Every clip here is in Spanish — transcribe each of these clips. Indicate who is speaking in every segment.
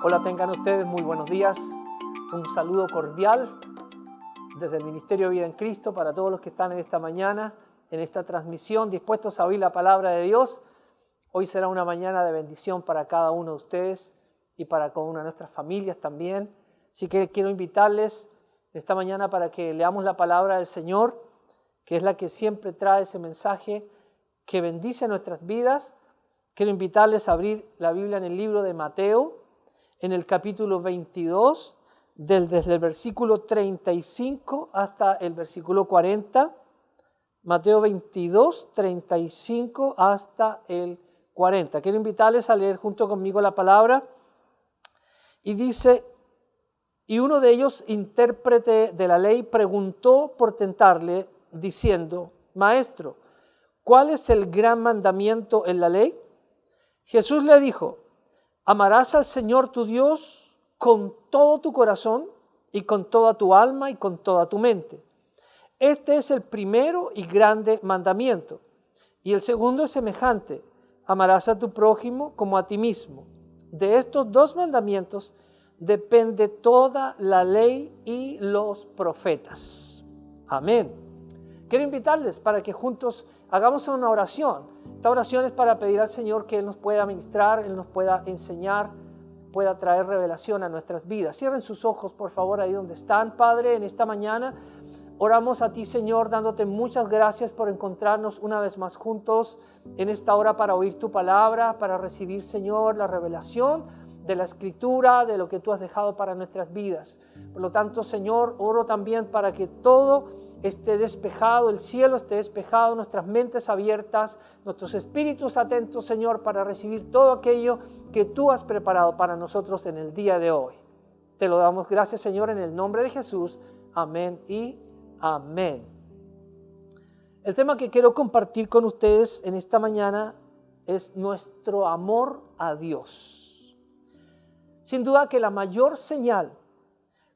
Speaker 1: Hola, tengan ustedes muy buenos días. Un saludo cordial desde el Ministerio Vida en Cristo para todos los que están en esta mañana, en esta transmisión, dispuestos a oír la palabra de Dios. Hoy será una mañana de bendición para cada uno de ustedes y para cada una de nuestras familias también. Así que quiero invitarles esta mañana para que leamos la palabra del Señor, que es la que siempre trae ese mensaje que bendice nuestras vidas. Quiero invitarles a abrir la Biblia en el libro de Mateo, en el capítulo 22, desde el versículo 35 hasta el versículo 40. Mateo 22, 35 hasta el 40. Quiero invitarles a leer junto conmigo la palabra. Y dice: y uno de ellos, intérprete de la ley, preguntó por tentarle, diciendo: Maestro, ¿cuál es el gran mandamiento en la ley? Jesús le dijo: amarás al Señor tu Dios con todo tu corazón y con toda tu alma y con toda tu mente. Este es el primero y grande mandamiento. Y el segundo es semejante: amarás a tu prójimo como a ti mismo. De estos dos mandamientos depende toda la ley y los profetas. Amén. Quiero invitarles para que juntos hagamos una oración. Esta oración es para pedir al Señor que Él nos pueda ministrar, Él nos pueda enseñar, pueda traer revelación a nuestras vidas. Cierren sus ojos, por favor, ahí donde están. Padre, en esta mañana oramos a ti, Señor, dándote muchas gracias por encontrarnos una vez más juntos en esta hora para oír tu palabra, para recibir, Señor, la revelación de la Escritura, de lo que tú has dejado para nuestras vidas. Por lo tanto, Señor, oro también para que todo esté despejado, el cielo esté despejado, nuestras mentes abiertas, nuestros espíritus atentos, Señor, para recibir todo aquello que tú has preparado para nosotros en el día de hoy. Te lo damos gracias, Señor, en el nombre de Jesús. Amén y amén. El tema que quiero compartir con ustedes en esta mañana es nuestro amor a Dios. Sin duda que la mayor señal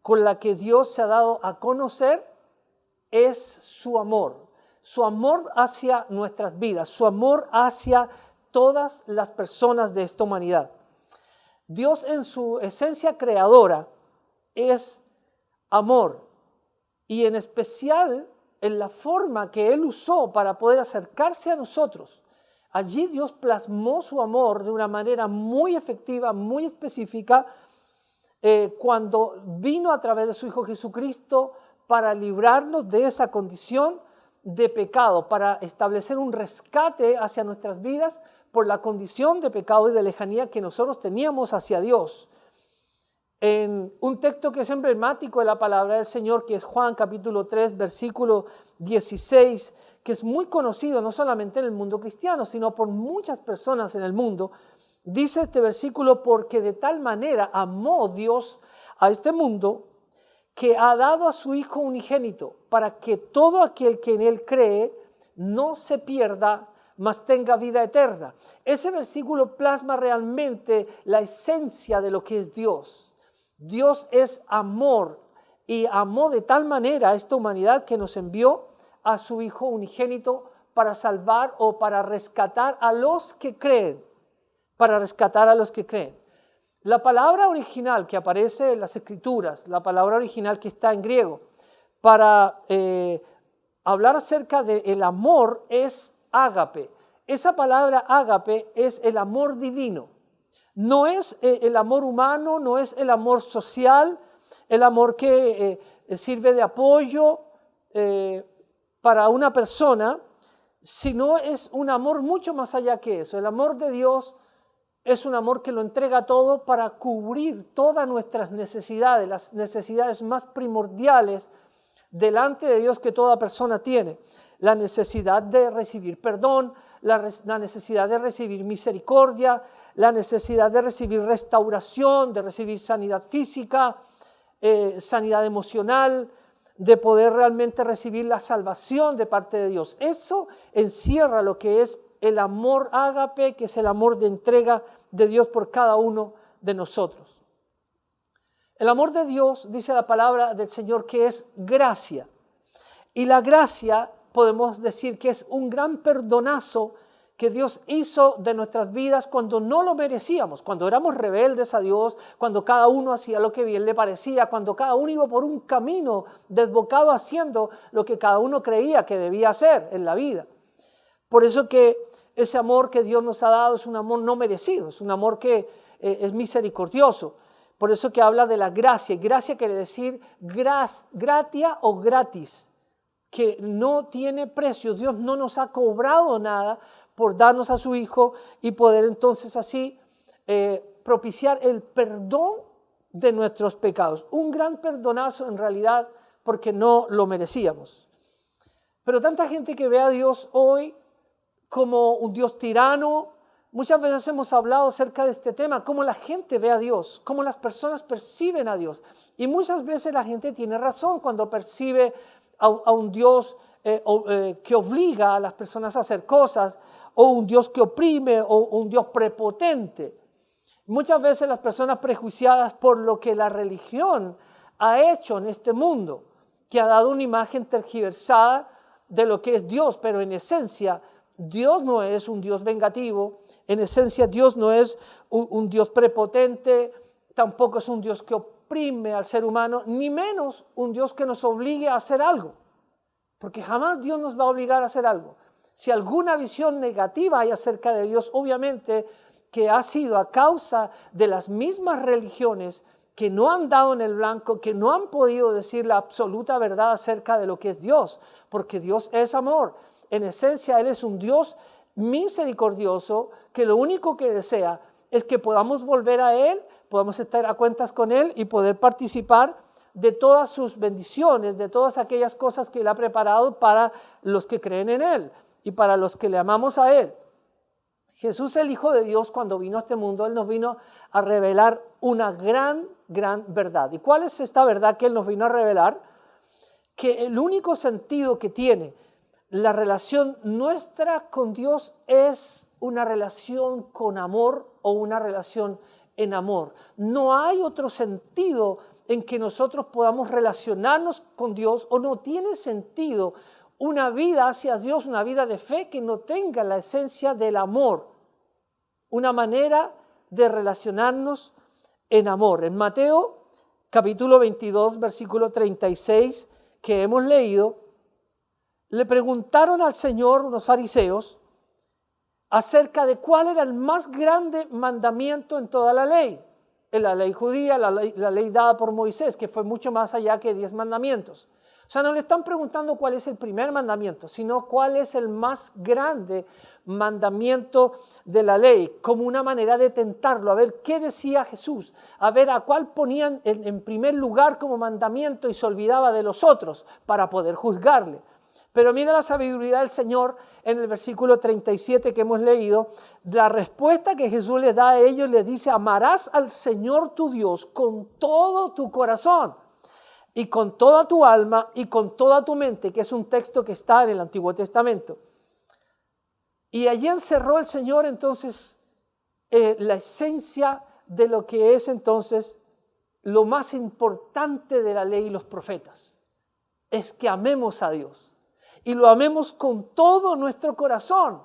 Speaker 1: con la que Dios se ha dado a conocer es su amor hacia nuestras vidas, su amor hacia todas las personas de esta humanidad. Dios en su esencia creadora es amor, y en especial en la forma que Él usó para poder acercarse a nosotros. Allí Dios plasmó su amor de una manera muy efectiva, muy específica, cuando vino a través de su Hijo Jesucristo para librarnos de esa condición de pecado, para establecer un rescate hacia nuestras vidas por la condición de pecado y de lejanía que nosotros teníamos hacia Dios. En un texto que es emblemático de la palabra del Señor, que es Juan capítulo 3, versículo 16, que es muy conocido no solamente en el mundo cristiano, sino por muchas personas en el mundo, dice este versículo: porque de tal manera amó Dios a este mundo, que ha dado a su Hijo unigénito, para que todo aquel que en Él cree no se pierda, mas tenga vida eterna. Ese versículo plasma realmente la esencia de lo que es Dios. Dios es amor, y amó de tal manera a esta humanidad que nos envió a su Hijo unigénito para salvar o para rescatar a los que creen. Para rescatar a los que creen. La palabra original que aparece en las Escrituras, la palabra original que está en griego, para hablar acerca del amor es ágape. Esa palabra ágape es el amor divino. No es el amor humano, no es el amor social, el amor que sirve de apoyo para una persona, sino es un amor mucho más allá que eso. El amor de Dios es un amor que lo entrega todo para cubrir todas nuestras necesidades, las necesidades más primordiales delante de Dios que toda persona tiene. La necesidad de recibir perdón, la necesidad de recibir misericordia, la necesidad de recibir restauración, de recibir sanidad física, sanidad emocional, de poder realmente recibir la salvación de parte de Dios. Eso encierra lo que es el amor ágape, que es el amor de entrega de Dios por cada uno de nosotros. El amor de Dios, dice la palabra del Señor, que es gracia. Y la gracia podemos decir que es un gran perdonazo que Dios hizo de nuestras vidas cuando no lo merecíamos, cuando éramos rebeldes a Dios, cuando cada uno hacía lo que bien le parecía, cuando cada uno iba por un camino desbocado haciendo lo que cada uno creía que debía hacer en la vida. Por eso que ese amor que Dios nos ha dado es un amor no merecido, es un amor que es misericordioso. Por eso que habla de la gracia. Gracia quiere decir gratia o gratis, que no tiene precio. Dios no nos ha cobrado nada por darnos a su Hijo y poder entonces así propiciar el perdón de nuestros pecados. Un gran perdonazo en realidad porque no lo merecíamos. Pero tanta gente que ve a Dios hoy como un Dios tirano. Muchas veces hemos hablado acerca de este tema, cómo la gente ve a Dios, cómo las personas perciben a Dios. Y muchas veces la gente tiene razón cuando percibe a un Dios que obliga a las personas a hacer cosas, o un Dios que oprime, o un Dios prepotente. Muchas veces las personas prejuiciadas por lo que la religión ha hecho en este mundo, que ha dado una imagen tergiversada de lo que es Dios, pero en esencia Dios no es un Dios vengativo, en esencia Dios no es un Dios prepotente, tampoco es un Dios que oprime al ser humano, ni menos un Dios que nos obligue a hacer algo, porque jamás Dios nos va a obligar a hacer algo. Si alguna visión negativa hay acerca de Dios, obviamente que ha sido a causa de las mismas religiones que no han dado en el blanco, que no han podido decir la absoluta verdad acerca de lo que es Dios, porque Dios es amor. En esencia, Él es un Dios misericordioso que lo único que desea es que podamos volver a Él, podamos estar a cuentas con Él y poder participar de todas sus bendiciones, de todas aquellas cosas que Él ha preparado para los que creen en Él y para los que le amamos a Él. Jesús, el Hijo de Dios, cuando vino a este mundo, Él nos vino a revelar una gran verdad. ¿Y cuál es esta verdad que Él nos vino a revelar? Que el único sentido que tiene la relación nuestra con Dios es una relación con amor o una relación en amor. No hay otro sentido en que nosotros podamos relacionarnos con Dios, o no tiene sentido una vida hacia Dios, una vida de fe que no tenga la esencia del amor, una manera de relacionarnos en amor. En Mateo capítulo 22, versículo 36 que hemos leído, le preguntaron al Señor unos fariseos acerca de cuál era el más grande mandamiento en toda la ley. En la ley judía, la ley dada por Moisés, que fue mucho más allá que 10 mandamientos. O sea, no le están preguntando cuál es el primer mandamiento, sino cuál es el más grande mandamiento de la ley, como una manera de tentarlo, a ver qué decía Jesús, a ver a cuál ponían en primer lugar como mandamiento y se olvidaba de los otros para poder juzgarle. Pero mira la sabiduría del Señor en el versículo 37 que hemos leído. La respuesta que Jesús les da a ellos, les dice: amarás al Señor tu Dios con todo tu corazón y con toda tu alma y con toda tu mente, que es un texto que está en el Antiguo Testamento. Y allí encerró el Señor entonces la esencia de lo que es entonces lo más importante de la ley y los profetas. Es que amemos a Dios. Y lo amemos con todo nuestro corazón.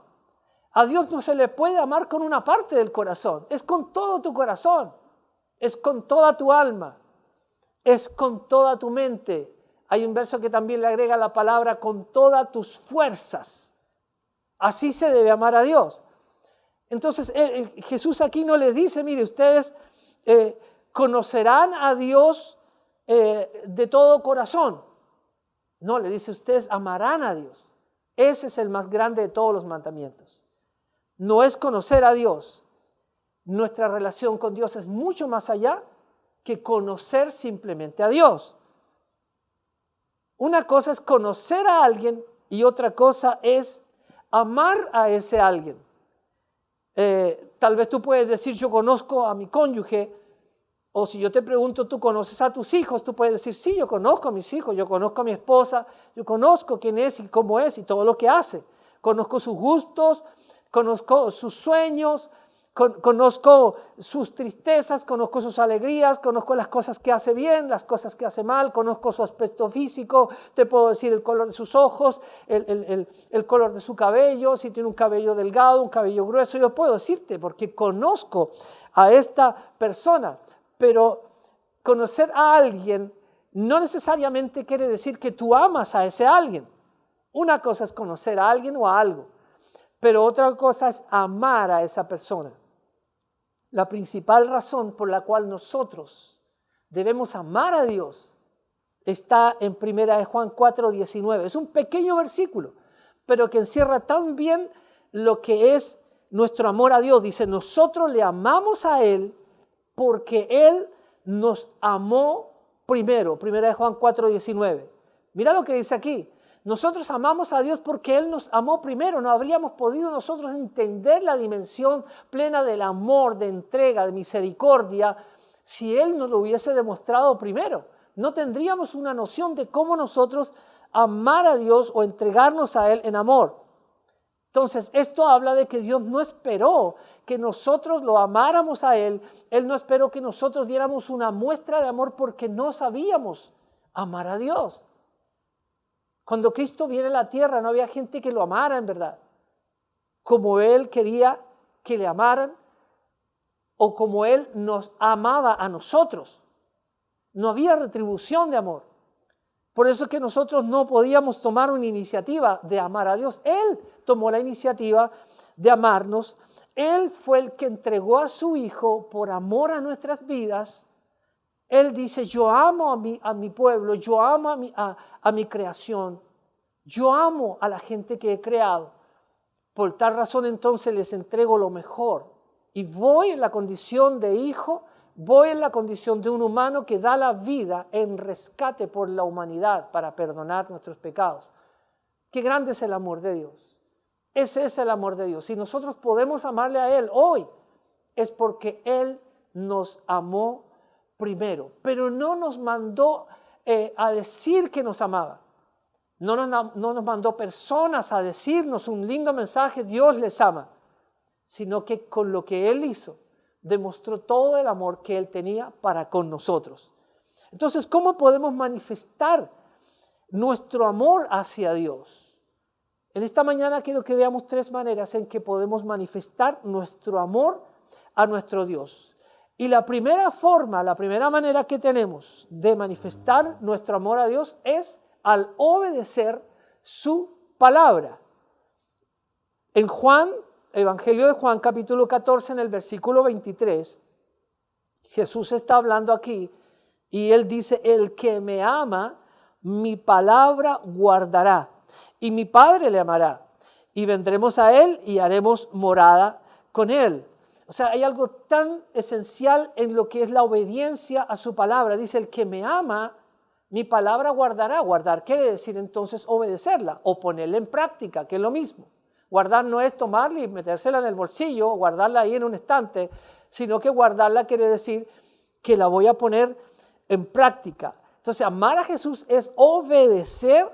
Speaker 1: A Dios no se le puede amar con una parte del corazón. Es con todo tu corazón. Es con toda tu alma. Es con toda tu mente. Hay un verso que también le agrega la palabra con todas tus fuerzas. Así se debe amar a Dios. Entonces Jesús aquí no les dice: mire, ustedes conocerán a Dios de todo corazón. No, le dice: ustedes amarán a Dios. Ese es el más grande de todos los mandamientos. No es conocer a Dios. Nuestra relación con Dios es mucho más allá que conocer simplemente a Dios. Una cosa es conocer a alguien y otra cosa es amar a ese alguien. Tal vez tú puedes decir: yo conozco a mi cónyuge. O si yo te pregunto: ¿tú conoces a tus hijos? Tú puedes decir: sí, yo conozco a mis hijos, yo conozco a mi esposa, yo conozco quién es y cómo es y todo lo que hace. Conozco sus gustos, conozco sus sueños, Conozco sus tristezas, conozco sus alegrías, conozco las cosas que hace bien, las cosas que hace mal, conozco su aspecto físico, te puedo decir el color de sus ojos, el color de su cabello, si tiene un cabello delgado, un cabello grueso, yo puedo decirte porque conozco a esta persona, pero conocer a alguien no necesariamente quiere decir que tú amas a ese alguien. Una cosa es conocer a alguien o a algo, pero otra cosa es amar a esa persona. La principal razón por la cual nosotros debemos amar a Dios está en 1 Juan 4:19. Es un pequeño versículo, pero que encierra tan bien lo que es nuestro amor a Dios. Dice, nosotros le amamos a Él porque Él nos amó primero. 1 Juan 4:19. Mira lo que dice aquí. Nosotros amamos a Dios porque Él nos amó primero. No habríamos podido nosotros entender la dimensión plena del amor, de entrega, de misericordia, si Él nos lo hubiese demostrado primero. No tendríamos una noción de cómo nosotros amar a Dios o entregarnos a Él en amor. Entonces, esto habla de que Dios no esperó que nosotros lo amáramos a Él. Él no esperó que nosotros diéramos una muestra de amor porque no sabíamos amar a Dios. Cuando Cristo viene a la tierra no había gente que lo amara en verdad, como Él quería que le amaran o como Él nos amaba a nosotros. No había retribución de amor. Por eso es que nosotros no podíamos tomar una iniciativa de amar a Dios. Él tomó la iniciativa de amarnos. Él fue el que entregó a su Hijo por amor a nuestras vidas. Él dice, yo amo a mi pueblo, yo amo a mi creación, yo amo a la gente que he creado. Por tal razón entonces les entrego lo mejor. Y voy en la condición de hijo, voy en la condición de un humano que da la vida en rescate por la humanidad para perdonar nuestros pecados. Qué grande es el amor de Dios. Ese es el amor de Dios. Si nosotros podemos amarle a Él hoy, es porque Él nos amó primero, pero no nos mandó a decir que nos amaba. No nos mandó personas a decirnos un lindo mensaje, Dios les ama, sino que con lo que Él hizo, demostró todo el amor que Él tenía para con nosotros. Entonces, ¿cómo podemos manifestar nuestro amor hacia Dios? En esta mañana quiero que veamos 3 maneras en que podemos manifestar nuestro amor a nuestro Dios. Y la primera forma, la primera manera que tenemos de manifestar nuestro amor a Dios es al obedecer su palabra. En Juan, Evangelio de Juan, capítulo 14, en el versículo 23, Jesús está hablando aquí y Él dice, el que me ama, mi palabra guardará y mi Padre le amará y vendremos a Él y haremos morada con Él. O sea, hay algo tan esencial en lo que es la obediencia a su palabra. Dice, el que me ama, mi palabra guardará. Guardar quiere decir entonces obedecerla o ponerla en práctica, que es lo mismo. Guardar no es tomarla y metérsela en el bolsillo, o guardarla ahí en un estante, sino que guardarla quiere decir que la voy a poner en práctica. Entonces, amar a Jesús es obedecer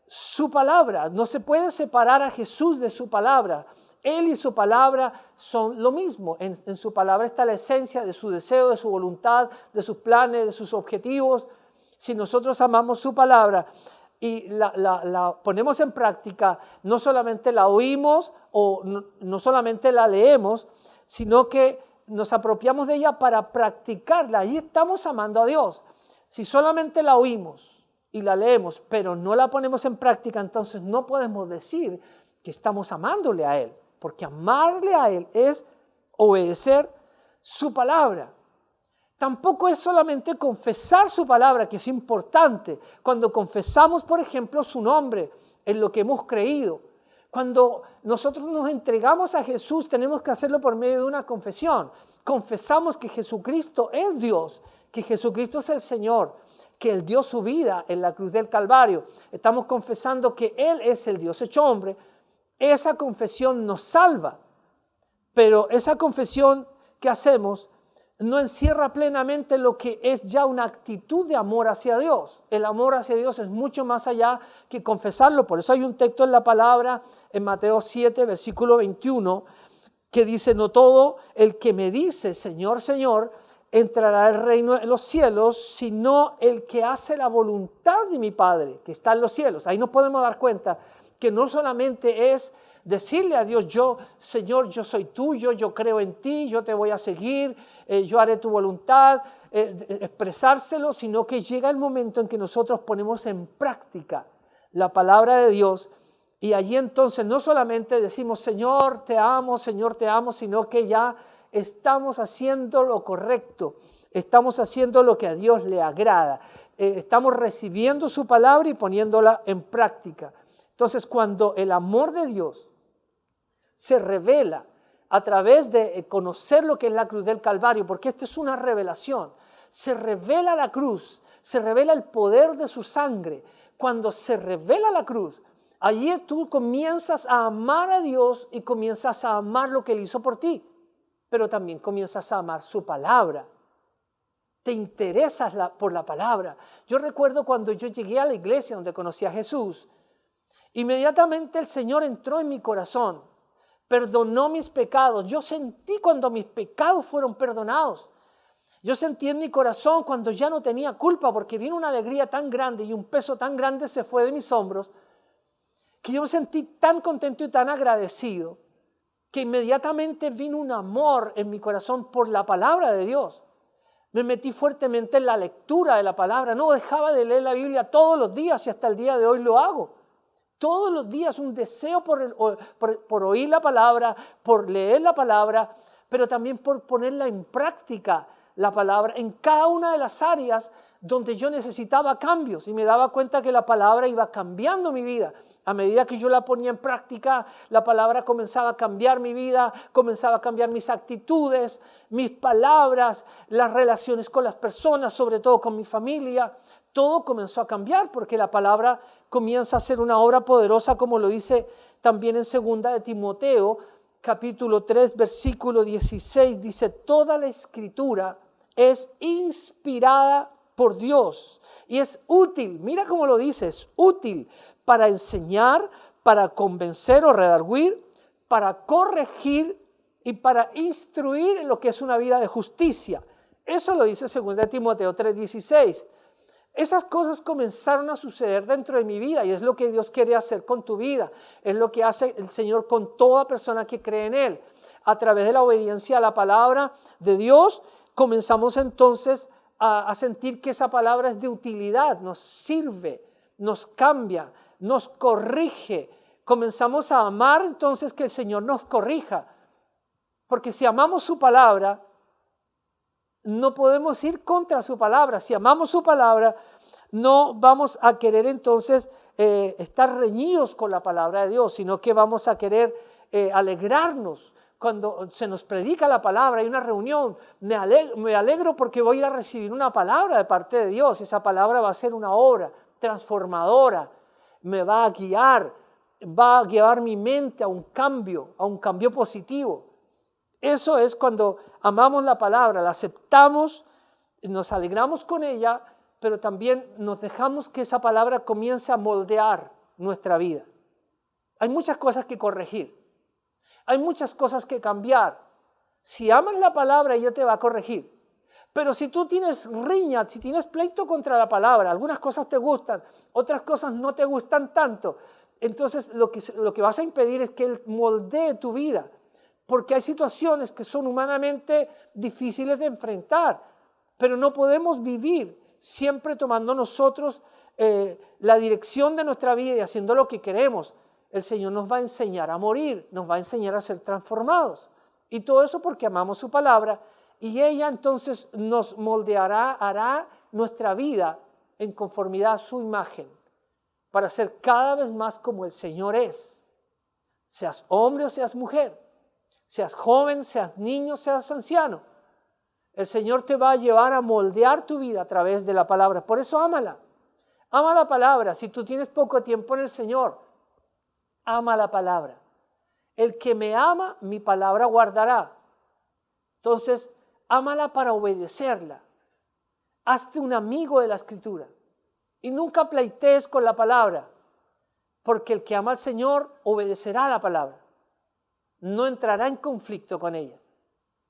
Speaker 1: su palabra. No se puede separar a Jesús de su palabra. Él y su palabra son lo mismo. En su palabra está la esencia de su deseo, de su voluntad, de sus planes, de sus objetivos. Si nosotros amamos su palabra y la ponemos en práctica, no solamente la oímos o no solamente la leemos, sino que nos apropiamos de ella para practicarla. Ahí estamos amando a Dios. Si solamente la oímos y la leemos, pero no la ponemos en práctica, entonces no podemos decir que estamos amándole a Él. Porque amarle a Él es obedecer su palabra. Tampoco es solamente confesar su palabra, que es importante. Cuando confesamos, por ejemplo, su nombre en lo que hemos creído. Cuando nosotros nos entregamos a Jesús, tenemos que hacerlo por medio de una confesión. Confesamos que Jesucristo es Dios, que Jesucristo es el Señor, que Él dio su vida en la cruz del Calvario. Estamos confesando que Él es el Dios hecho hombre. Esa confesión nos salva, pero esa confesión que hacemos no encierra plenamente lo que es ya una actitud de amor hacia Dios. El amor hacia Dios es mucho más allá que confesarlo. Por eso hay un texto en la palabra, en Mateo 7, versículo 21, que dice, no todo el que me dice, Señor, Señor, entrará al reino de los cielos, sino el que hace la voluntad de mi Padre, que está en los cielos. Ahí nos podemos dar cuenta que no solamente es decirle a Dios, yo, Señor, yo soy tuyo, yo creo en ti, yo te voy a seguir, yo haré tu voluntad, expresárselo, sino que llega el momento en que nosotros ponemos en práctica la palabra de Dios. Y allí entonces no solamente decimos, Señor, te amo, sino que ya estamos haciendo lo correcto, estamos haciendo lo que a Dios le agrada, estamos recibiendo su palabra y poniéndola en práctica. Entonces, cuando el amor de Dios se revela a través de conocer lo que es la cruz del Calvario, porque esta es una revelación, se revela la cruz, se revela el poder de su sangre. Cuando se revela la cruz, allí tú comienzas a amar a Dios y comienzas a amar lo que Él hizo por ti, pero también comienzas a amar su palabra. Te interesas por la palabra. Yo recuerdo cuando yo llegué a la iglesia donde conocí a Jesús, inmediatamente el Señor entró en mi corazón, perdonó mis pecados. Yo sentí cuando mis pecados fueron perdonados. Yo sentí en mi corazón cuando ya no tenía culpa, porque vino una alegría tan grande y un peso tan grande se fue de mis hombros, que yo me sentí tan contento y tan agradecido, que inmediatamente vino un amor en mi corazón por la palabra de Dios. Me metí fuertemente en la lectura de la palabra. No dejaba de leer la Biblia todos los días y hasta el día de hoy lo hago. Todos los días un deseo por oír la palabra, por leer la palabra, pero también por ponerla en práctica, la palabra, en cada una de las áreas donde yo necesitaba cambios. Y me daba cuenta que la palabra iba cambiando mi vida. A medida que yo la ponía en práctica, la palabra comenzaba a cambiar mi vida, comenzaba a cambiar mis actitudes, mis palabras, las relaciones con las personas, sobre todo con mi familia. Todo comenzó a cambiar porque la palabra comienza a ser una obra poderosa, como lo dice también en 2 de Timoteo, capítulo 3, versículo 16. Dice, toda la escritura es inspirada por Dios y es útil, mira cómo lo dice, es útil para enseñar, para convencer o redarguir, para corregir y para instruir en lo que es una vida de justicia. Eso lo dice 2 de Timoteo 3:16. Esas cosas comenzaron a suceder dentro de mi vida y es lo que Dios quiere hacer con tu vida. Es lo que hace el Señor con toda persona que cree en Él. A través de la obediencia a la palabra de Dios, comenzamos entonces a sentir que esa palabra es de utilidad, nos sirve, nos cambia, nos corrige. Comenzamos a amar entonces que el Señor nos corrija. Porque si amamos su palabra, no podemos ir contra su palabra. Si amamos su palabra, no vamos a querer entonces estar reñidos con la palabra de Dios, sino que vamos a querer alegrarnos cuando se nos predica la palabra. Hay una reunión, me alegro porque voy a ir a recibir una palabra de parte de Dios. Esa palabra va a ser una obra transformadora, me va a guiar mi mente a un cambio positivo. Eso es cuando amamos la palabra, la aceptamos, nos alegramos con ella, pero también nos dejamos que esa palabra comience a moldear nuestra vida. Hay muchas cosas que corregir, hay muchas cosas que cambiar. Si amas la palabra, ella te va a corregir. Pero si tú tienes riña, si tienes pleito contra la palabra, algunas cosas te gustan, otras cosas no te gustan tanto, entonces lo que vas a impedir es que Él moldee tu vida. Porque hay situaciones que son humanamente difíciles de enfrentar, pero no podemos vivir siempre tomando nosotros la dirección de nuestra vida y haciendo lo que queremos. El Señor nos va a enseñar a morir, nos va a enseñar a ser transformados. Y todo eso porque amamos su palabra y ella entonces nos moldeará, hará nuestra vida en conformidad a su imagen para ser cada vez más como el Señor es. Seas hombre o seas mujer. Seas joven, seas niño, seas anciano. El Señor te va a llevar a moldear tu vida a través de la palabra. Por eso ámala. Ama la palabra. Si tú tienes poco tiempo en el Señor, ama la palabra. El que me ama, mi palabra guardará. Entonces, ámala para obedecerla. Hazte un amigo de la Escritura. Y nunca pleitees con la palabra. Porque el que ama al Señor obedecerá la palabra. no entrará en conflicto con ella,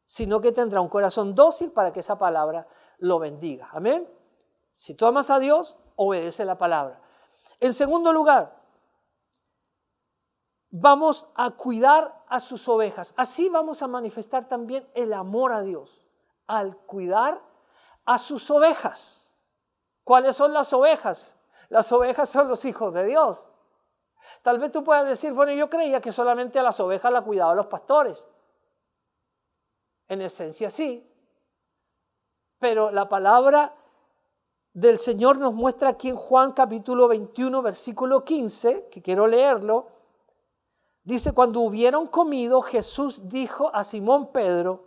Speaker 1: sino que tendrá un corazón dócil para que esa palabra lo bendiga. Amén. Si tú amas a Dios, obedece la palabra. En segundo lugar, vamos a cuidar a sus ovejas. Así vamos a manifestar también el amor a Dios, al cuidar a sus ovejas. ¿Cuáles son las ovejas? Las ovejas son los hijos de Dios. Tal vez tú puedas decir, bueno, yo creía que solamente a las ovejas las cuidaban los pastores. En esencia sí, pero la palabra del Señor nos muestra aquí en Juan capítulo 21, versículo 15, que quiero leerlo. Dice, cuando hubieron comido, Jesús dijo a Simón Pedro,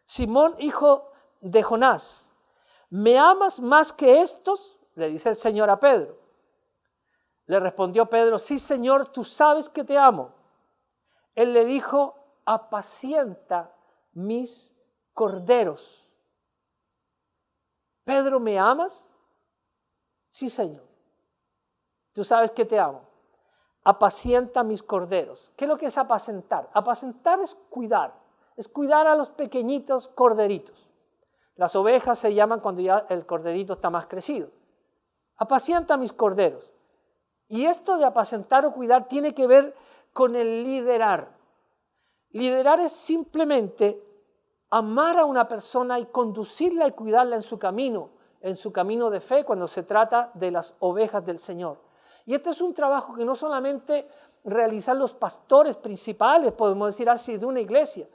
Speaker 1: Simón, hijo de Jonás, ¿me amas más que estos? Le dice el Señor a Pedro. Le respondió Pedro, sí, Señor, tú sabes que te amo. Él le dijo, apacienta mis corderos. Pedro, ¿me amas? Sí, Señor. Tú sabes que te amo. Apacienta mis corderos. ¿Qué es lo que es apacentar? Apacentar es cuidar a los pequeñitos corderitos. Las ovejas se llaman cuando ya el corderito está más crecido. Apacienta mis corderos. Y esto de apacentar o cuidar tiene que ver con el liderar. Liderar es simplemente amar a una persona y conducirla y cuidarla en su camino de fe cuando se trata de las ovejas del Señor. Y este es un trabajo que no solamente realizan los pastores principales, podemos decir así, de una iglesia,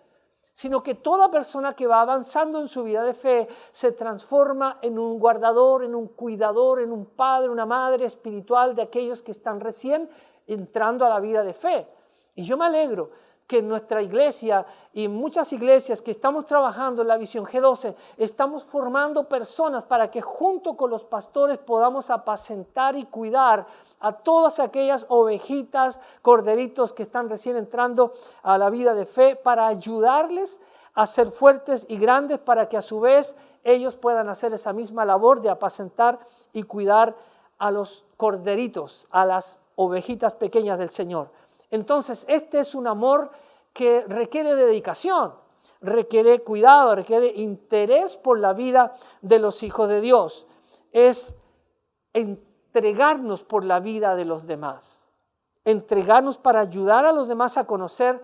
Speaker 1: sino que toda persona que va avanzando en su vida de fe se transforma en un guardador, en un cuidador, en un padre, una madre espiritual de aquellos que están recién entrando a la vida de fe. Y yo me alegro que en nuestra iglesia y en muchas iglesias que estamos trabajando en la Visión G12, estamos formando personas para que junto con los pastores podamos apacentar y cuidar a todas aquellas ovejitas, corderitos que están recién entrando a la vida de fe, para ayudarles a ser fuertes y grandes, para que a su vez ellos puedan hacer esa misma labor de apacentar y cuidar a los corderitos, a las ovejitas pequeñas del Señor. Entonces, este es un amor que requiere dedicación, requiere cuidado, requiere interés por la vida de los hijos de Dios. Es entregarnos por la vida de los demás, entregarnos para ayudar a los demás a conocer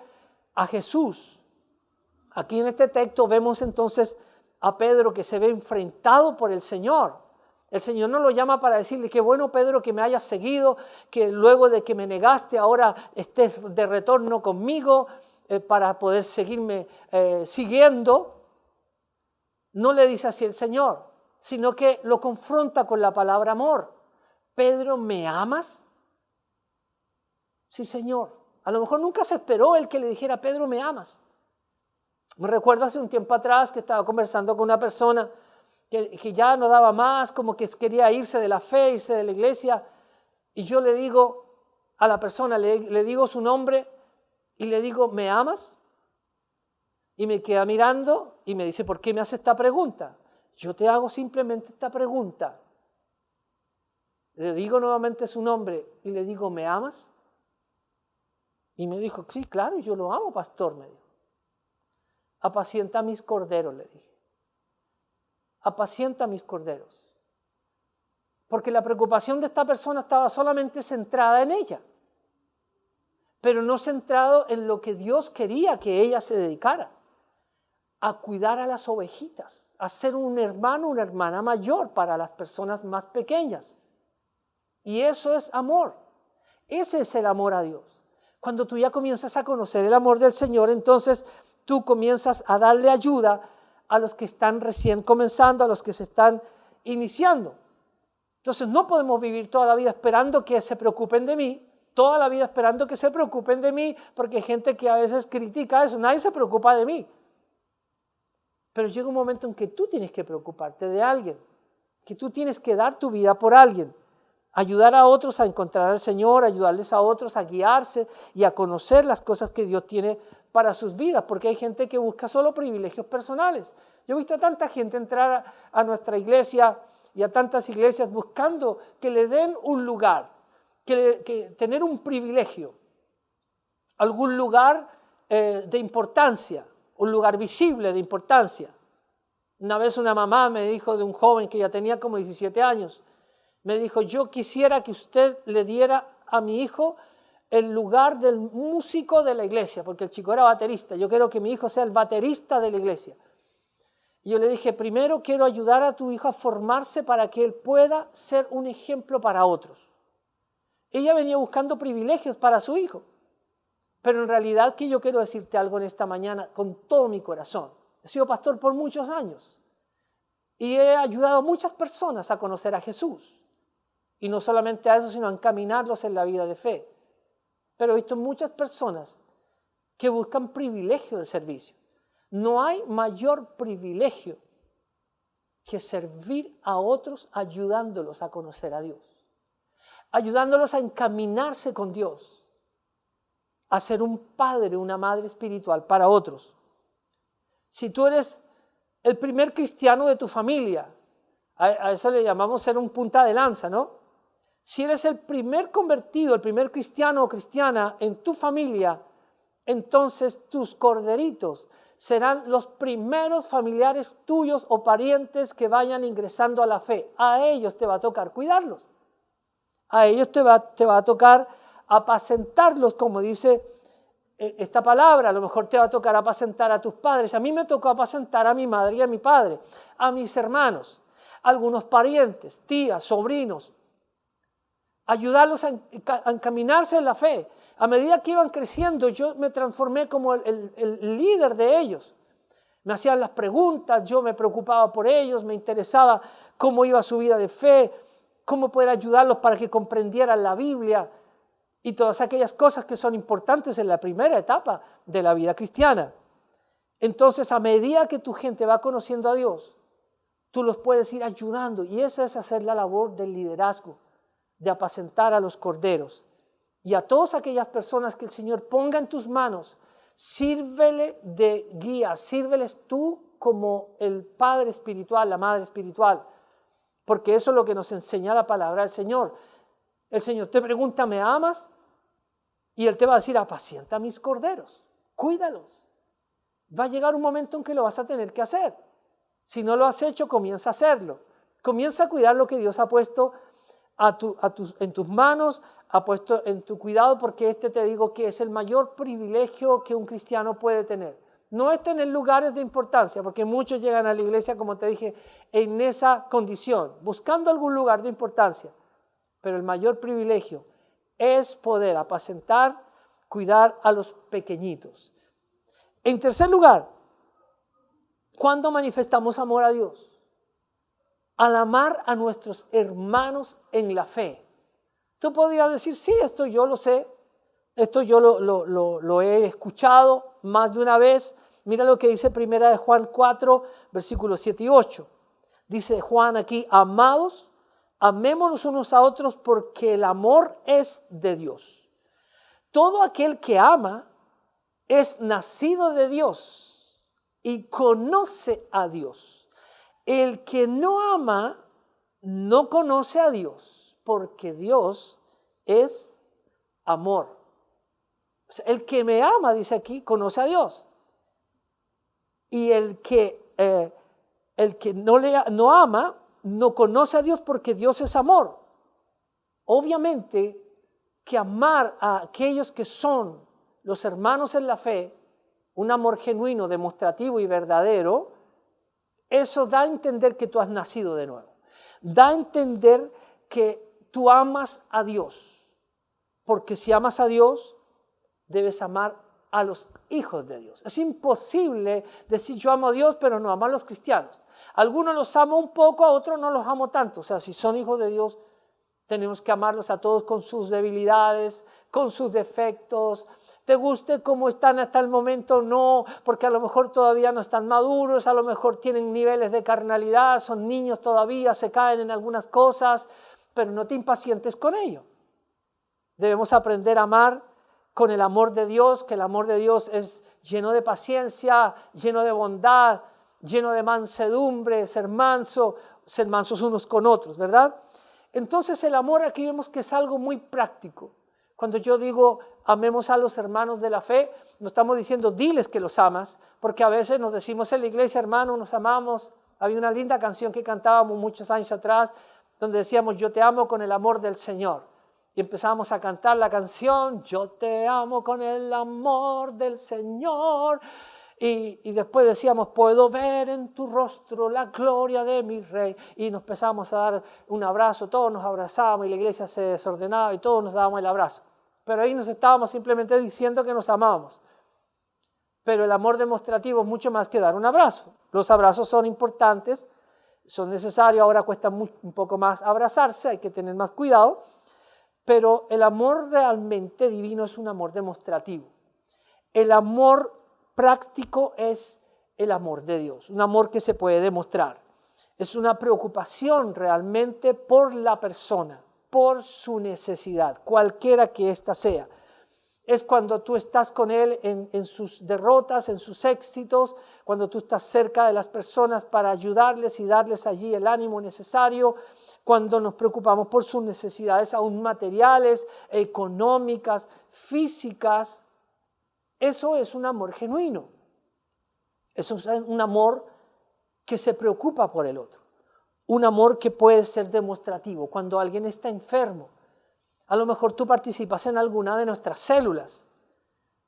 Speaker 1: a Jesús. Aquí en este texto vemos entonces a Pedro que se ve enfrentado por el Señor. El Señor no lo llama para decirle, qué bueno, Pedro, que me hayas seguido, que luego de que me negaste ahora estés de retorno conmigo para poder seguirme siguiendo. No le dice así el Señor, sino que lo confronta con la palabra amor. Pedro, ¿me amas? Sí, Señor. A lo mejor nunca se esperó él que le dijera, Pedro, ¿me amas? Me recuerdo hace un tiempo atrás que estaba conversando con una persona que ya no daba más, como que quería irse de la fe, irse de la iglesia. Y yo le digo a la persona, le digo su nombre y le digo, ¿me amas? Y me queda mirando y me dice, ¿por qué me hace esta pregunta? Yo te hago simplemente esta pregunta. Le digo nuevamente su nombre y le digo, ¿me amas? Y me dijo, sí, claro, yo lo amo, pastor, me dijo. Apacienta mis corderos, le dije. Apacienta mis corderos. Porque la preocupación de esta persona estaba solamente centrada en ella, pero no centrado en lo que Dios quería que ella se dedicara, a cuidar a las ovejitas, a ser un hermano, una hermana mayor para las personas más pequeñas. Y eso es amor. Ese es el amor a Dios. Cuando tú ya comienzas a conocer el amor del Señor, entonces tú comienzas a darle ayuda a los que están recién comenzando, a los que se están iniciando. Entonces no podemos vivir toda la vida esperando que se preocupen de mí, toda la vida esperando que se preocupen de mí, porque hay gente que a veces critica eso, nadie se preocupa de mí. Pero llega un momento en que tú tienes que preocuparte de alguien, que tú tienes que dar tu vida por alguien, ayudar a otros a encontrar al Señor, ayudarles a otros a guiarse y a conocer las cosas que Dios tiene para sus vidas, porque hay gente que busca solo privilegios personales. Yo he visto a tanta gente entrar a nuestra iglesia y a tantas iglesias buscando que le den un lugar, que tener un privilegio, algún lugar de importancia, un lugar visible de importancia. Una vez una mamá me dijo de un joven que ya tenía como 17 años, me dijo, yo quisiera que usted le diera a mi hijo el lugar del músico de la iglesia, porque el chico era baterista. Yo quiero que mi hijo sea el baterista de la iglesia. Y yo le dije, primero quiero ayudar a tu hijo a formarse para que él pueda ser un ejemplo para otros. Ella venía buscando privilegios para su hijo. Pero en realidad que yo quiero decirte algo en esta mañana con todo mi corazón. He sido pastor por muchos años y he ayudado a muchas personas a conocer a Jesús. Y no solamente a eso, sino a encaminarlos en la vida de fe. Pero he visto muchas personas que buscan privilegio de servicio. No hay mayor privilegio que servir a otros ayudándolos a conocer a Dios. Ayudándolos a encaminarse con Dios. A ser un padre, una madre espiritual para otros. Si tú eres el primer cristiano de tu familia, a eso le llamamos ser un punta de lanza, ¿no? Si eres el primer convertido, el primer cristiano o cristiana en tu familia, entonces tus corderitos serán los primeros familiares tuyos o parientes que vayan ingresando a la fe. A ellos te va a tocar cuidarlos. A ellos te va a tocar apacentarlos, como dice esta palabra. A lo mejor te va a tocar apacentar a tus padres. A mí me tocó apacentar a mi madre y a mi padre, a mis hermanos, a algunos parientes, tías, sobrinos. Ayudarlos a encaminarse en la fe. A medida que iban creciendo, yo me transformé como el líder de ellos. Me hacían las preguntas, yo me preocupaba por ellos, me interesaba cómo iba su vida de fe, cómo poder ayudarlos para que comprendieran la Biblia y todas aquellas cosas que son importantes en la primera etapa de la vida cristiana. Entonces, a medida que tu gente va conociendo a Dios, tú los puedes ir ayudando, y esa es hacer la labor del liderazgo, de apacentar a los corderos. Y a todas aquellas personas que el Señor ponga en tus manos, sírvele de guía, sírveles tú como el padre espiritual, la madre espiritual, porque eso es lo que nos enseña la palabra del Señor. El Señor te pregunta, ¿me amas? Y Él te va a decir, apacienta a mis corderos, cuídalos. Va a llegar un momento en que lo vas a tener que hacer. Si no lo has hecho, comienza a hacerlo. Comienza a cuidar lo que Dios ha puesto en tus manos, ha puesto en tu cuidado, porque te digo que es el mayor privilegio que un cristiano puede tener. No es tener lugares de importancia, porque muchos llegan a la iglesia, como te dije, en esa condición, buscando algún lugar de importancia. Pero el mayor privilegio es poder apacentar, cuidar a los pequeñitos. En tercer lugar, ¿cuándo manifestamos amor a Dios? Al amar a nuestros hermanos en la fe. Tú podrías decir, sí, esto yo lo sé, esto yo lo he escuchado más de una vez. Mira lo que dice primera de Juan 4, versículos 7 y 8. Dice Juan aquí, amados, amémonos unos a otros porque el amor es de Dios. Todo aquel que ama es nacido de Dios y conoce a Dios. El que no ama no conoce a Dios, porque Dios es amor. O sea, el que me ama, dice aquí, conoce a Dios. Y el que no ama no conoce a Dios, porque Dios es amor. Obviamente que amar a aquellos que son los hermanos en la fe, un amor genuino, demostrativo y verdadero, eso da a entender que tú has nacido de nuevo. Da a entender que tú amas a Dios. Porque si amas a Dios, debes amar a los hijos de Dios. Es imposible decir yo amo a Dios, pero no amo a los cristianos. Algunos los amo un poco, a otros no los amo tanto. O sea, si son hijos de Dios, tenemos que amarlos a todos con sus debilidades, con sus defectos. Te guste cómo están hasta el momento, no, porque a lo mejor todavía no están maduros, a lo mejor tienen niveles de carnalidad, son niños todavía, se caen en algunas cosas, pero no te impacientes con ello. Debemos aprender a amar con el amor de Dios, que el amor de Dios es lleno de paciencia, lleno de bondad, lleno de mansedumbre, ser mansos unos con otros, ¿verdad? Entonces el amor aquí vemos que es algo muy práctico. Cuando yo digo amemos a los hermanos de la fe, no estamos diciendo diles que los amas, porque a veces nos decimos en la iglesia, hermanos, nos amamos. Había una linda canción que cantábamos muchos años atrás, donde decíamos yo te amo con el amor del Señor. Y empezábamos a cantar la canción, yo te amo con el amor del Señor. Y después decíamos, puedo ver en tu rostro la gloria de mi Rey. Y nos empezamos a dar un abrazo, todos nos abrazábamos y la iglesia se desordenaba y todos nos dábamos el abrazo. Pero ahí nos estábamos simplemente diciendo que nos amábamos. Pero el amor demostrativo es mucho más que dar un abrazo. Los abrazos son importantes, son necesarios, ahora cuesta un poco más abrazarse, hay que tener más cuidado. Pero el amor realmente divino es un amor demostrativo. El amor práctico es el amor de Dios, un amor que se puede demostrar. Es una preocupación realmente por la persona, por su necesidad, cualquiera que ésta sea. Es cuando tú estás con Él en sus derrotas, en sus éxitos, cuando tú estás cerca de las personas para ayudarles y darles allí el ánimo necesario, cuando nos preocupamos por sus necesidades aún materiales, económicas, físicas. Eso es un amor genuino. Eso es un amor que se preocupa por el otro. Un amor que puede ser demostrativo. Cuando alguien está enfermo, a lo mejor tú participas en alguna de nuestras células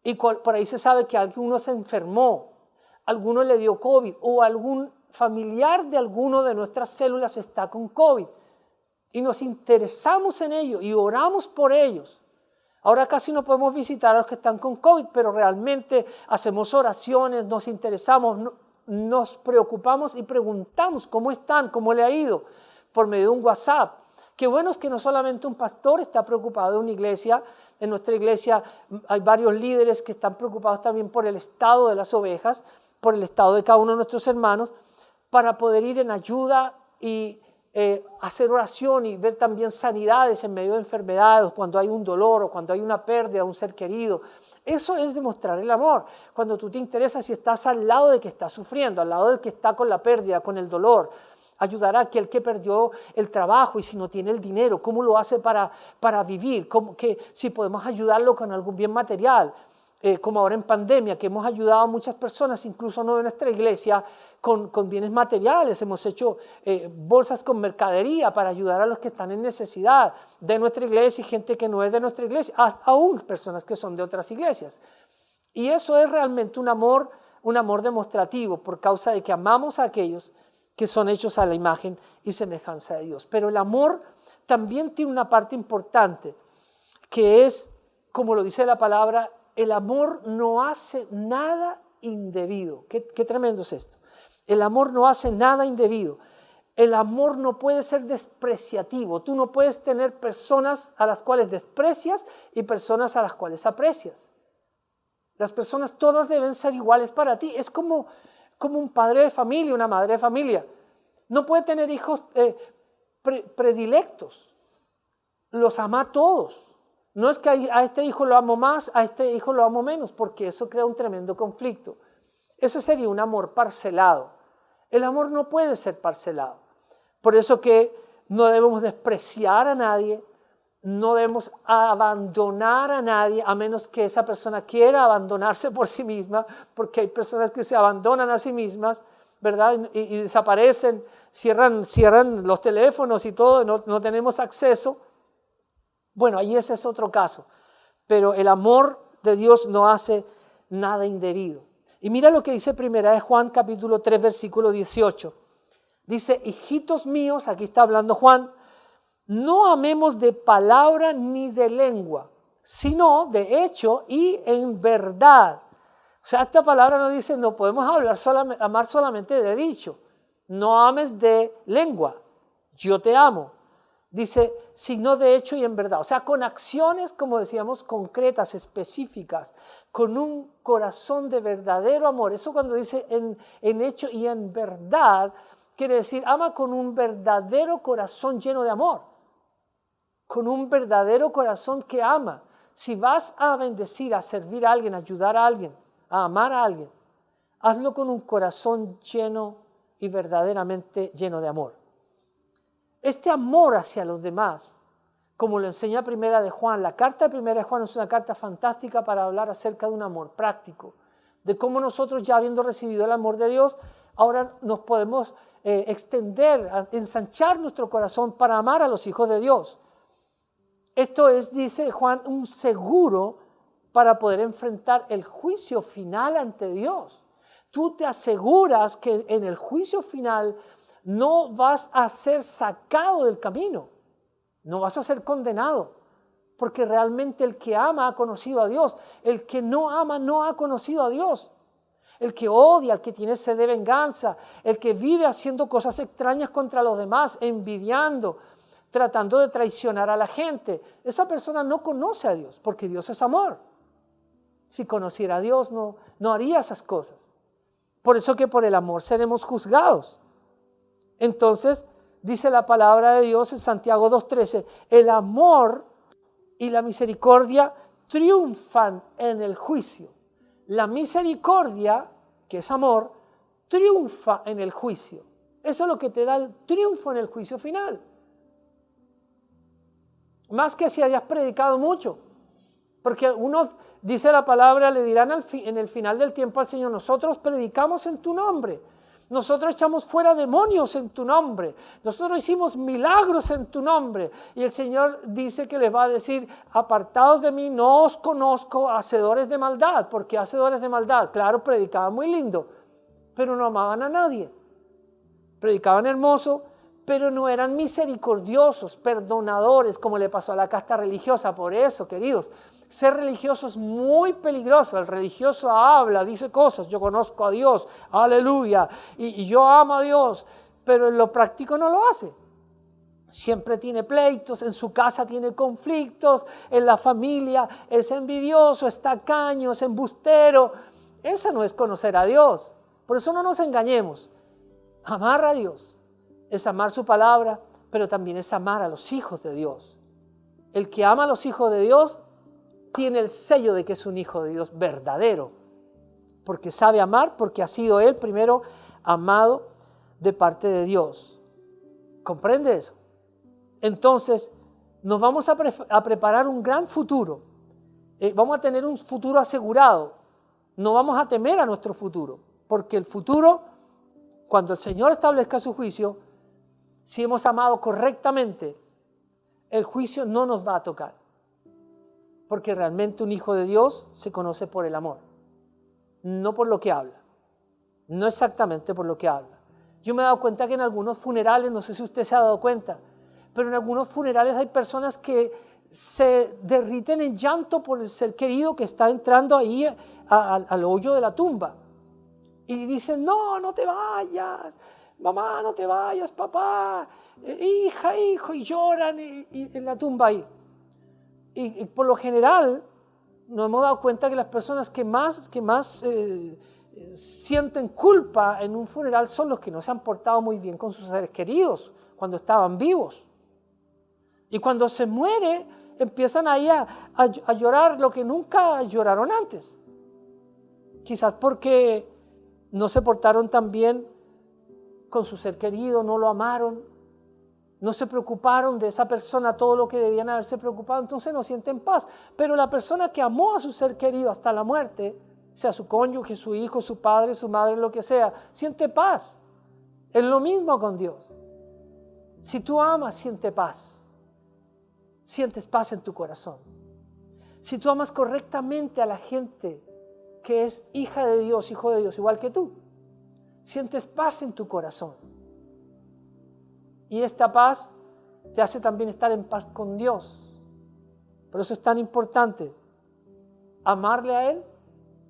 Speaker 1: y por ahí se sabe que alguno se enfermó, alguno le dio COVID o algún familiar de alguno de nuestras células está con COVID y nos interesamos en ello y oramos por ellos. Ahora casi no podemos visitar a los que están con COVID, pero realmente hacemos oraciones, nos interesamos, nos preocupamos y preguntamos cómo están, cómo le ha ido por medio de un WhatsApp. Qué bueno es que no solamente un pastor está preocupado de una iglesia, en nuestra iglesia hay varios líderes que están preocupados también por el estado de las ovejas, por el estado de cada uno de nuestros hermanos, para poder ir en ayuda y hacer oración y ver también sanidades en medio de enfermedades, cuando hay un dolor o cuando hay una pérdida de un ser querido. Eso es demostrar el amor, cuando tú te interesas si estás al lado de que está sufriendo, al lado del que está con la pérdida, con el dolor. Ayudar a aquel que perdió el trabajo y si no tiene el dinero, cómo lo hace para vivir, si podemos ayudarlo con algún bien material, como ahora en pandemia, que hemos ayudado a muchas personas, incluso no de nuestra iglesia, con bienes materiales. Hemos hecho bolsas con mercadería para ayudar a los que están en necesidad de nuestra iglesia y gente que no es de nuestra iglesia, aún personas que son de otras iglesias. Y eso es realmente un amor demostrativo por causa de que amamos a aquellos que son hechos a la imagen y semejanza de Dios. Pero el amor también tiene una parte importante, que es, como lo dice la palabra, el amor no hace nada indebido. Qué tremendo es esto. El amor no hace nada indebido. El amor no puede ser despreciativo. Tú no puedes tener personas a las cuales desprecias y personas a las cuales aprecias. Las personas todas deben ser iguales para ti. Es como un padre de familia, una madre de familia. No puede tener hijos predilectos. Los ama a todos. No es que a este hijo lo amo más, a este hijo lo amo menos, porque eso crea un tremendo conflicto. Ese sería un amor parcelado. El amor no puede ser parcelado. Por eso que no debemos despreciar a nadie, no debemos abandonar a nadie, a menos que esa persona quiera abandonarse por sí misma, porque hay personas que se abandonan a sí mismas, ¿verdad? Y desaparecen, cierran los teléfonos y todo, no tenemos acceso. Bueno, ahí ese es otro caso. Pero el amor de Dios no hace nada indebido. Y mira lo que dice 1 Juan capítulo 3, versículo 18. Dice, hijitos míos, aquí está hablando Juan, no amemos de palabra ni de lengua, sino de hecho y en verdad. O sea, esta palabra no dice, no podemos amar solamente de dicho. No ames de lengua, yo te amo. Dice, sino de hecho y en verdad. O sea, con acciones, como decíamos, concretas, específicas, con un corazón de verdadero amor. Eso cuando dice en hecho y en verdad, quiere decir, ama con un verdadero corazón lleno de amor. Con un verdadero corazón que ama. Si vas a bendecir, a servir a alguien, a ayudar a alguien, a amar a alguien, hazlo con un corazón lleno y verdaderamente lleno de amor. Este amor hacia los demás como lo enseña Primera de Juan. La carta de Primera de Juan es una carta fantástica para hablar acerca de un amor práctico, de cómo nosotros, ya habiendo recibido el amor de Dios, ahora nos podemos extender, ensanchar nuestro corazón para amar a los hijos de Dios. Esto es, dice Juan, un seguro para poder enfrentar el juicio final ante Dios. Tú te aseguras que en el juicio final no vas a ser sacado del camino, no vas a ser condenado, porque realmente el que ama ha conocido a Dios. El que no ama no ha conocido a Dios. El que odia, el que tiene sed de venganza, el que vive haciendo cosas extrañas contra los demás, envidiando, tratando de traicionar a la gente, esa persona no conoce a Dios, porque Dios es amor. Si conociera a Dios no haría esas cosas. Por eso que por el amor seremos juzgados. Entonces, dice la palabra de Dios en Santiago 2:13, el amor y la misericordia triunfan en el juicio. La misericordia, que es amor, triunfa en el juicio. Eso es lo que te da el triunfo en el juicio final. Más que si hayas predicado mucho. Porque algunos, dice la palabra, le dirán en el final del tiempo al Señor, nosotros predicamos en tu nombre. Nosotros echamos fuera demonios en tu nombre. Nosotros hicimos milagros en tu nombre. Y el Señor dice que les va a decir, apartados de mí, no os conozco, hacedores de maldad. ¿Por qué hacedores de maldad? Claro, predicaban muy lindo, pero no amaban a nadie. Predicaban hermoso, pero no eran misericordiosos, perdonadores, como le pasó a la casta religiosa. Por eso, queridos, ser religioso es muy peligroso. El religioso habla, dice cosas, yo conozco a Dios, aleluya, y yo amo a Dios, pero en lo práctico no lo hace. Siempre tiene pleitos, en su casa tiene conflictos, en la familia es envidioso, es tacaño, es embustero. Esa no es conocer a Dios. Por eso no nos engañemos. Amar a Dios es amar su palabra, pero también es amar a los hijos de Dios. El que ama a los hijos de Dios tiene el sello de que es un hijo de Dios verdadero, porque sabe amar, porque ha sido él primero amado de parte de Dios. ¿Comprende eso? Entonces, nos vamos a preparar un gran futuro. Vamos a tener un futuro asegurado. No vamos a temer a nuestro futuro, porque el futuro, cuando el Señor establezca su juicio, si hemos amado correctamente, el juicio no nos va a tocar. Porque realmente un hijo de Dios se conoce por el amor, no por lo que habla, no exactamente por lo que habla. Yo me he dado cuenta que en algunos funerales, no sé si usted se ha dado cuenta, pero en algunos funerales hay personas que se derriten en llanto por el ser querido que está entrando ahí al hoyo de la tumba. Y dicen, no te vayas, mamá, no te vayas, papá, hija, hijo, y lloran y en la tumba ahí. Y por lo general nos hemos dado cuenta que las personas que más sienten culpa en un funeral son los que no se han portado muy bien con sus seres queridos cuando estaban vivos. Y cuando se muere, empiezan ahí a llorar lo que nunca lloraron antes. Quizás porque no se portaron tan bien con su ser querido, no lo amaron, no se preocuparon de esa persona todo lo que debían haberse preocupado, entonces no sienten paz. Pero la persona que amó a su ser querido hasta la muerte, sea su cónyuge, su hijo, su padre, su madre, lo que sea, siente paz. Es lo mismo con Dios. Si tú amas, siente paz. Sientes paz en tu corazón. Si tú amas correctamente a la gente que es hija de Dios, hijo de Dios, igual que tú, sientes paz en tu corazón. Y esta paz te hace también estar en paz con Dios. Por eso es tan importante amarle a Él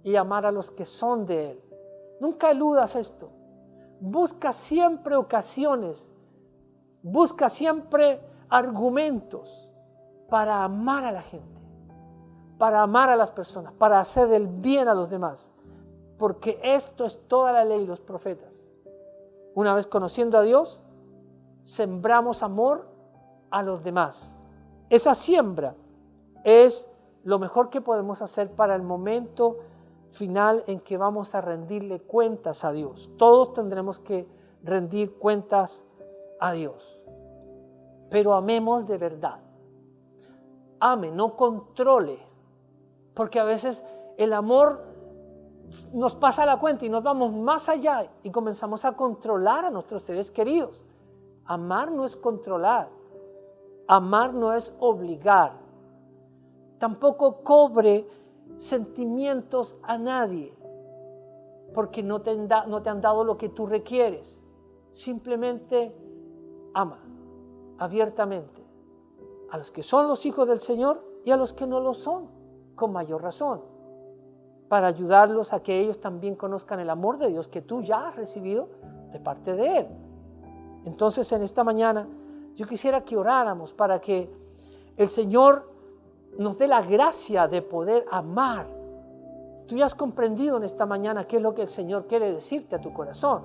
Speaker 1: y amar a los que son de Él. Nunca eludas esto. Busca siempre ocasiones, busca siempre argumentos para amar a la gente, para amar a las personas, para hacer el bien a los demás. Porque esto es toda la ley y los profetas. Una vez conociendo a Dios, sembramos amor a los demás. Esa siembra es lo mejor que podemos hacer para el momento final en que vamos a rendirle cuentas a Dios. Todos tendremos que rendir cuentas a Dios. Pero amemos de verdad. ame, no controle. Porque a veces el amor nos pasa la cuenta y nos vamos más allá y comenzamos a controlar a nuestros seres queridos. Amar no es controlar. Amar no es obligar. Tampoco cobre sentimientos a nadie, porque no te han dado lo que tú requieres. Simplemente ama abiertamente a los que son los hijos del Señor y a los que no lo son, con mayor razón, para ayudarlos a que ellos también conozcan el amor de Dios que tú ya has recibido de parte de Él. Entonces, en esta mañana yo quisiera que oráramos para que el Señor nos dé la gracia de poder amar. Tú ya has comprendido en esta mañana qué es lo que el Señor quiere decirte a tu corazón.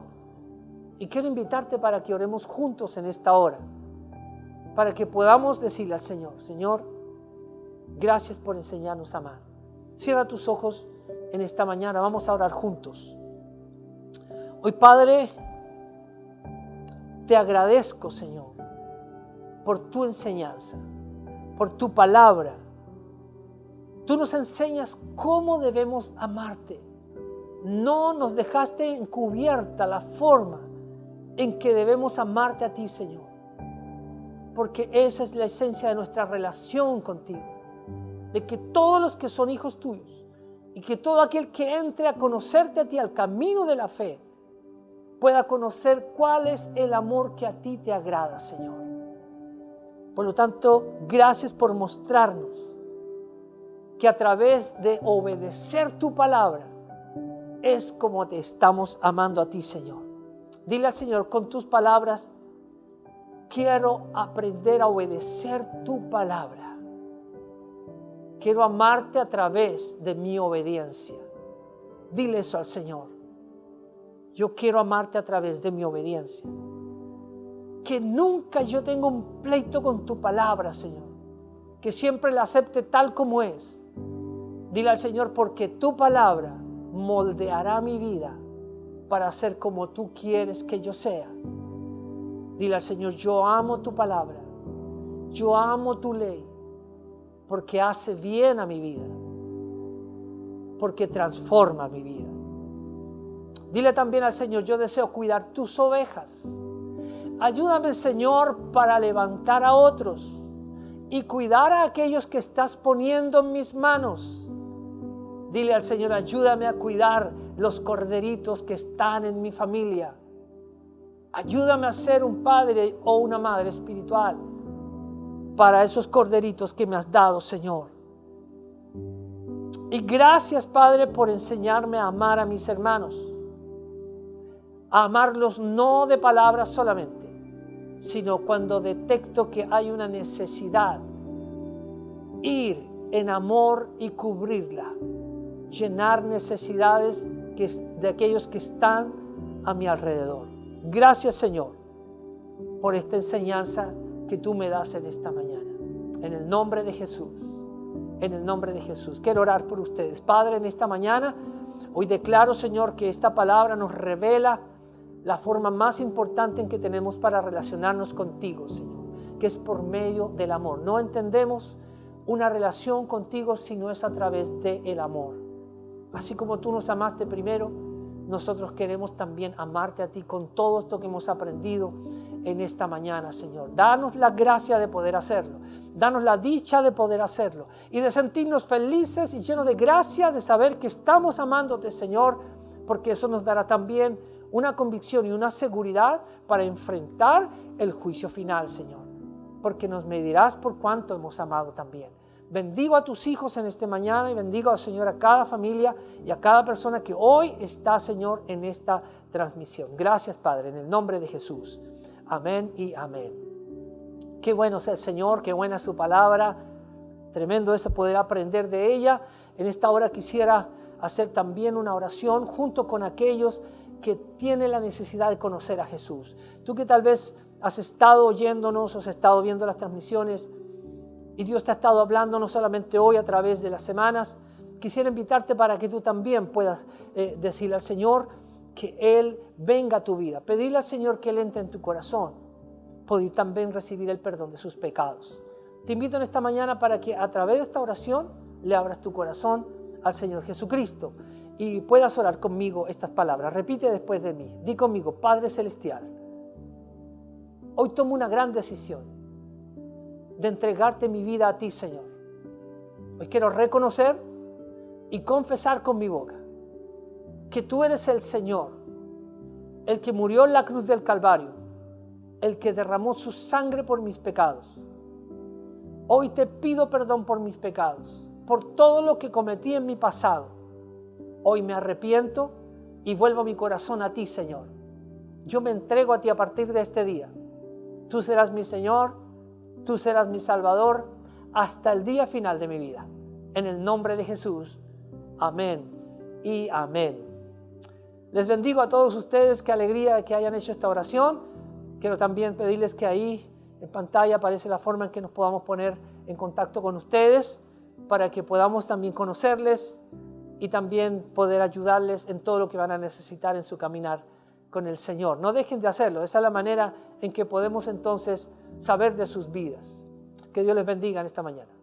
Speaker 1: Y quiero invitarte para que oremos juntos en esta hora, para que podamos decirle al Señor: Señor, gracias por enseñarnos a amar. Cierra tus ojos en esta mañana, vamos a orar juntos. Hoy, Padre, te agradezco, Señor, por tu enseñanza, por tu palabra. Tú nos enseñas cómo debemos amarte. No nos dejaste encubierta la forma en que debemos amarte a ti, Señor, porque esa es la esencia de nuestra relación contigo, de que todos los que son hijos tuyos y que todo aquel que entre a conocerte a ti, al camino de la fe, pueda conocer cuál es el amor que a ti te agrada, Señor. Por lo tanto, gracias por mostrarnos que a través de obedecer tu palabra es como te estamos amando a ti, Señor. Dile al Señor con tus palabras: quiero aprender a obedecer tu palabra. Quiero amarte a través de mi obediencia. Dile eso al Señor. Yo quiero amarte a través de mi obediencia. Que nunca yo tenga un pleito con tu palabra, Señor. Que siempre la acepte tal como es. Dile al Señor: porque tu palabra moldeará mi vida para ser como tú quieres que yo sea. Dile al Señor: yo amo tu palabra. Yo amo tu ley. Porque hace bien a mi vida. Porque transforma mi vida. Dile también al Señor: yo deseo cuidar tus ovejas. Ayúdame, Señor, para levantar a otros y cuidar a aquellos que estás poniendo en mis manos. Dile al Señor: ayúdame a cuidar los corderitos que están en mi familia. Ayúdame a ser un padre o una madre espiritual para esos corderitos que me has dado, Señor. Y gracias, Padre, por enseñarme a amar a mis hermanos. A amarlos no de palabras solamente, sino cuando detecto que hay una necesidad, ir en amor y cubrirla. Llenar necesidades de aquellos que están a mi alrededor. Gracias, Señor, por esta enseñanza que tú me das en esta mañana. En el nombre de Jesús. En el nombre de Jesús. Quiero orar por ustedes. Padre, en esta mañana, hoy declaro, Señor, que esta palabra nos revela la forma más importante en que tenemos para relacionarnos contigo, Señor, que es por medio del amor. No entendemos una relación contigo si no es a través del amor. Así como tú nos amaste primero, nosotros queremos también amarte a ti con todo esto que hemos aprendido en esta mañana, Señor. Danos la gracia de poder hacerlo. Danos la dicha de poder hacerlo y de sentirnos felices y llenos de gracia de saber que estamos amándote, Señor, porque eso nos dará también una convicción y una seguridad para enfrentar el juicio final, Señor, porque nos medirás por cuánto hemos amado también. Bendigo a tus hijos en esta mañana y bendigo, Señor, a cada familia y a cada persona que hoy está, Señor, en esta transmisión. Gracias, Padre, en el nombre de Jesús. Amén y amén. Qué bueno es el Señor, qué buena es su palabra. Tremendo es poder aprender de ella. En esta hora quisiera hacer también una oración junto con aquellos que tienen la necesidad de conocer a Jesús. Tú que tal vez has estado oyéndonos, has estado viendo las transmisiones y Dios te ha estado hablando no solamente hoy a través de las semanas, quisiera invitarte para que tú también puedas decirle al Señor que Él venga a tu vida. Pedirle al Señor que Él entre en tu corazón. Poder también recibir el perdón de sus pecados. Te invito en esta mañana para que a través de esta oración le abras tu corazón al Señor Jesucristo y puedas orar conmigo estas palabras. Repite después de mí. Di conmigo: Padre Celestial, hoy tomo una gran decisión de entregarte mi vida a ti, Señor. Hoy quiero reconocer y confesar con mi boca que tú eres el Señor, el que murió en la cruz del Calvario, el que derramó su sangre por mis pecados. Hoy te pido perdón por mis pecados, por todo lo que cometí en mi pasado. Hoy me arrepiento y vuelvo mi corazón a ti, Señor. Yo me entrego a ti a partir de este día. Tú serás mi Señor, tú serás mi Salvador hasta el día final de mi vida. En el nombre de Jesús. Amén y amén. Les bendigo a todos ustedes. Qué alegría que hayan hecho esta oración. Quiero también pedirles que ahí en pantalla aparece la forma en que nos podamos poner en contacto con ustedes para que podamos también conocerles y también poder ayudarles en todo lo que van a necesitar en su caminar con el Señor. No dejen de hacerlo. Esa es la manera en que podemos entonces saber de sus vidas. Que Dios les bendiga en esta mañana.